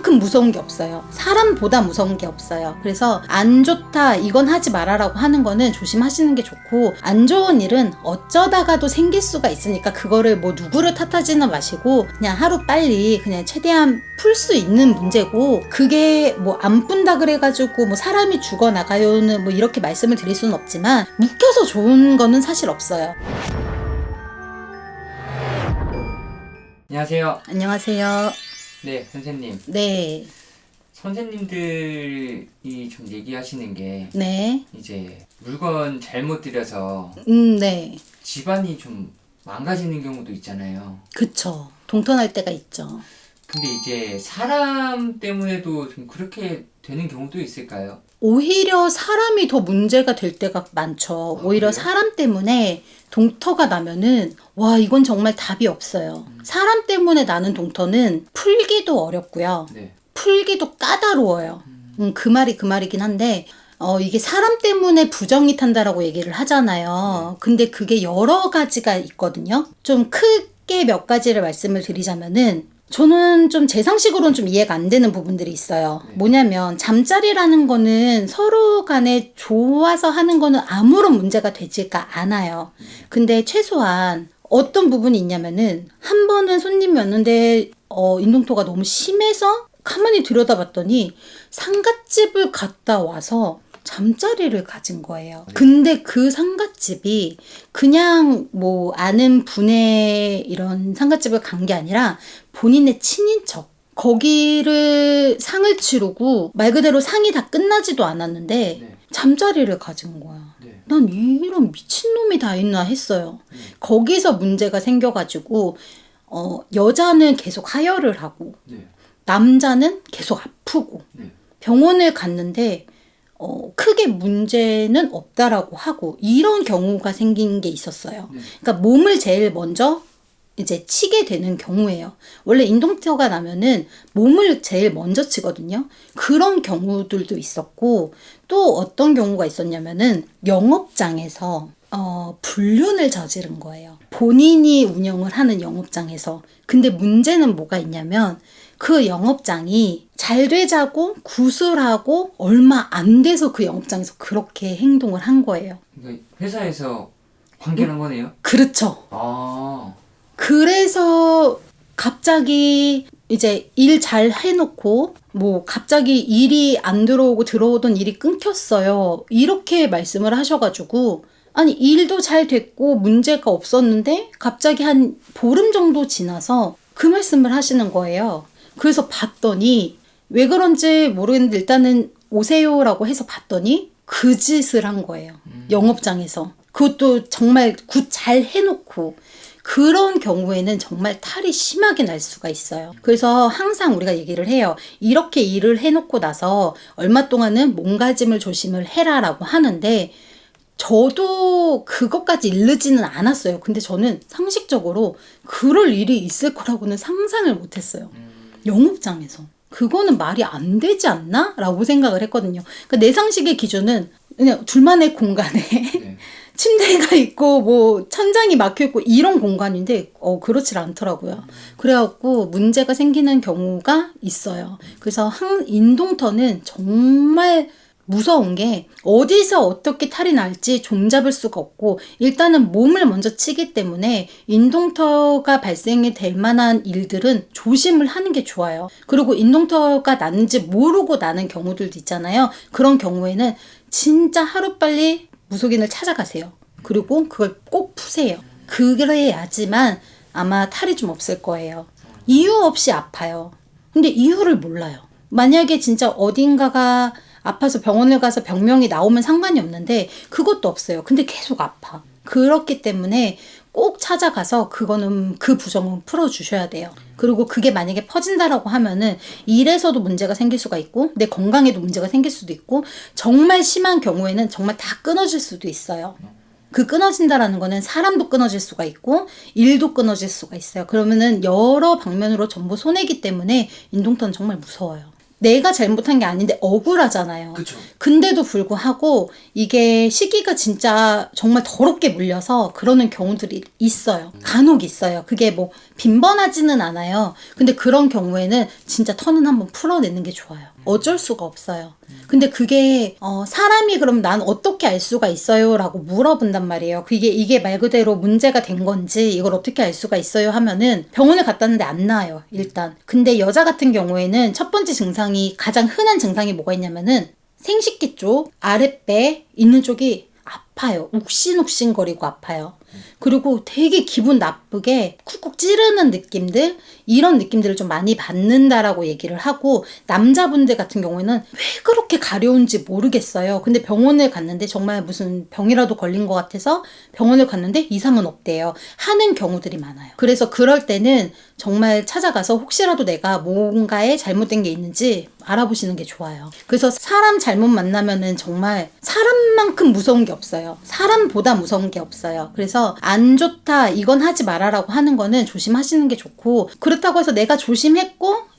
그만큼 무서운 게 없어요. 사람보다 무서운 게 없어요. 그래서 안 좋다, 이건 하지 말아라고 하는 거는 조심하시는 게 좋고, 안 좋은 일은 어쩌다가도 생길 수가 있으니까 그거를 뭐 누구를 탓하지는 마시고 그냥 하루 빨리 그냥 최대한 풀 수 있는 문제고, 그게 뭐 안 푼다 그래가지고 뭐 사람이 죽어나가요는 뭐 이렇게 말씀을 드릴 수는 없지만 묵혀서 좋은 거는 사실 없어요. 안녕하세요. 안녕하세요. 네, 선생님. 네. 선생님들이 좀 얘기하시는 게 네. 이제 물건 잘못 들여서 네. 집안이 좀 망가지는 경우도 있잖아요. 그쵸. 동턴할 때가 있죠. 근데 이제 사람 때문에도 좀 그렇게 되는 경우도 있을까요? 오히려 사람이 더 문제가 될 때가 많죠. 오히려 그래요? 사람 때문에 동터가 나면은 와, 이건 정말 답이 없어요. 사람 때문에 나는 동터는 풀기도 어렵고요. 네. 풀기도 까다로워요. 그 말이긴 한데 이게 사람 때문에 부정이 탄다라고 얘기를 하잖아요. 근데 그게 여러 가지가 있거든요. 좀 크게 몇 가지를 말씀을 드리자면은, 저는 좀 제 상식으로는 좀 이해가 안 되는 부분들이 있어요. 뭐냐면 잠자리라는 거는 서로 간에 좋아서 하는 거는 아무런 문제가 되지가 않아요. 근데 최소한 어떤 부분이 있냐면은, 한 번은 손님이 왔는데 인동토가 너무 심해서 가만히 들여다봤더니 상갓집을 갔다 와서 잠자리를 가진 거예요. 근데 그 상갓집이 그냥 뭐 아는 분의 이런 상갓집을 간 게 아니라 본인의 친인척, 거기를 상을 치르고 말 그대로 상이 다 끝나지도 않았는데 네. 잠자리를 가진 거야. 네. 난 이런 미친놈이 다 있나 했어요. 거기서 문제가 생겨가지고 여자는 계속 하혈을 하고 네. 남자는 계속 아프고 네. 병원을 갔는데 크게 문제는 없다라고 하고, 이런 경우가 생긴 게 있었어요. 그러니까 몸을 제일 먼저 이제 치게 되는 경우예요. 원래 인동토가 나면은 몸을 제일 먼저 치거든요. 그런 경우들도 있었고, 또 어떤 경우가 있었냐면은 영업장에서 불륜을 저지른 거예요. 본인이 운영을 하는 영업장에서. 근데 문제는 뭐가 있냐면, 그 영업장이 잘 되자고 구슬하고 얼마 안 돼서 그 영업장에서 그렇게 행동을 한 거예요. 그러니까 회사에서 관계한 거네요? 그렇죠. 아. 그래서 갑자기 이제 일 잘 해놓고 뭐 갑자기 일이 안 들어오고 들어오던 일이 끊겼어요. 이렇게 말씀을 하셔가지고, 아니 일도 잘 됐고 문제가 없었는데 갑자기 한 보름 정도 지나서 그 말씀을 하시는 거예요. 그래서 봤더니 왜 그런지 모르겠는데 일단은 오세요라고 해서 봤더니 그 짓을 한 거예요. 영업장에서. 그것도 정말 굿 잘 해놓고. 그런 경우에는 정말 탈이 심하게 날 수가 있어요. 그래서 항상 우리가 얘기를 해요. 이렇게 일을 해놓고 나서 얼마 동안은 몸가짐을 조심을 해라라고 하는데, 저도 그것까지 이르지는 않았어요. 근데 저는 상식적으로 그럴 일이 있을 거라고는 상상을 못했어요. 영업장에서. 그거는 말이 안 되지 않나? 라고 생각을 했거든요. 그러니까 내 상식의 기준은 그냥 둘만의 공간에 네. 침대가 있고 뭐 천장이 막혀있고 이런 공간인데 그렇지 않더라고요. 그래갖고 문제가 생기는 경우가 있어요. 그래서 인동터는 정말 무서운 게 어디서 어떻게 탈이 날지 종잡을 수가 없고, 일단은 몸을 먼저 치기 때문에 인동터가 발생이 될 만한 일들은 조심을 하는 게 좋아요. 그리고 인동터가 났는지 모르고 나는 경우들도 있잖아요. 그런 경우에는 진짜 하루빨리 무속인을 찾아가세요. 그리고 그걸 꼭 푸세요. 그래야지만 아마 탈이 좀 없을 거예요. 이유 없이 아파요. 근데 이유를 몰라요. 만약에 진짜 어딘가가 아파서 병원을 가서 병명이 나오면 상관이 없는데 그것도 없어요. 근데 계속 아파. 그렇기 때문에 꼭 찾아가서 그거는 그 부정은 풀어주셔야 돼요. 그리고 그게 만약에 퍼진다라고 하면은 일에서도 문제가 생길 수가 있고 내 건강에도 문제가 생길 수도 있고, 정말 심한 경우에는 정말 다 끊어질 수도 있어요. 그 끊어진다라는 거는 사람도 끊어질 수가 있고 일도 끊어질 수가 있어요. 그러면은 여러 방면으로 전부 손해기 때문에 인동터는 정말 무서워요. 내가 잘못한 게 아닌데 억울하잖아요. 그쵸. 근데도 불구하고 이게 시기가 진짜 정말 더럽게 물려서 그러는 경우들이 있어요. 간혹 있어요. 그게 뭐 빈번하지는 않아요. 근데 그런 경우에는 진짜 턴은 한번 풀어내는 게 좋아요. 어쩔 수가 없어요. 근데 그게 사람이 그럼 난 어떻게 알 수가 있어요? 라고 물어본단 말이에요. 이게 말 그대로 문제가 된 건지 이걸 어떻게 알 수가 있어요? 하면은 병원에 갔다는데 안 나아요. 일단. 근데 여자 같은 경우에는 첫 번째 증상이 가장 흔한 증상이 뭐가 있냐면은 생식기 쪽 아랫배 있는 쪽이 아파요. 욱신욱신거리고 아파요. 그리고 되게 기분 나쁘게 쿡쿡 찌르는 느낌들, 이런 느낌들을 좀 많이 받는다라고 얘기를 하고, 남자분들 같은 경우에는 왜 그렇게 가려운지 모르겠어요. 근데 병원을 갔는데 정말 무슨 병이라도 걸린 것 같아서 병원을 갔는데 이상은 없대요. 하는 경우들이 많아요. 그래서 그럴 때는 정말 찾아가서 혹시라도 내가 뭔가에 잘못된 게 있는지 알아보시는 게 좋아요. 그래서 사람 잘못 만나면은 정말 사람만큼 무서운 게 없어요. 사람보다 무서운 게 없어요. 그래서 안 좋다, 이건 하지 말아라고 하는 거는 조심하시는 게 좋고, 그렇다고 해서 내가 조심했고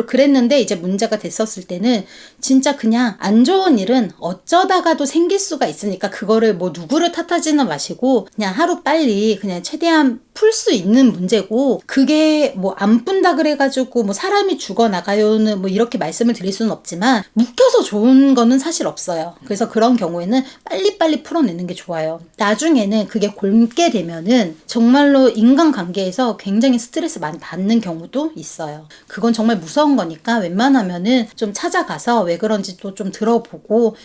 그랬는데 이제 문제가 됐었을 때는 진짜 그냥 안 좋은 일은 어쩌다가도 생길 수가 있으니까 그거를 뭐 누구를 탓하지는 마시고 그냥 하루 빨리 그냥 최대한 풀 수 있는 문제고, 그게 뭐 안 푼다 그래가지고 뭐 사람이 죽어나가요는 뭐 이렇게 말씀을 드릴 수는 없지만 묵혀서 좋은 거는 사실 없어요. 그래서 그런 경우에는 빨리빨리 풀어내는 게 좋아요. 나중에는 그게 곪게 되면은 정말로 인간관계에서 굉장히 스트레스 많이 받는 경우도 있어요. 그건 정말 무서운 거니까 웬만하면은 좀 찾아가서 왜 그런지 또 좀 들어보고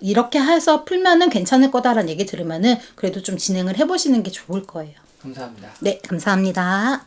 이렇게 해서 풀면은 괜찮을 거다라는 얘기 들으면은 그래도 좀 진행을 해보시는 게 좋을 거예요. 감사합니다. 네, 감사합니다.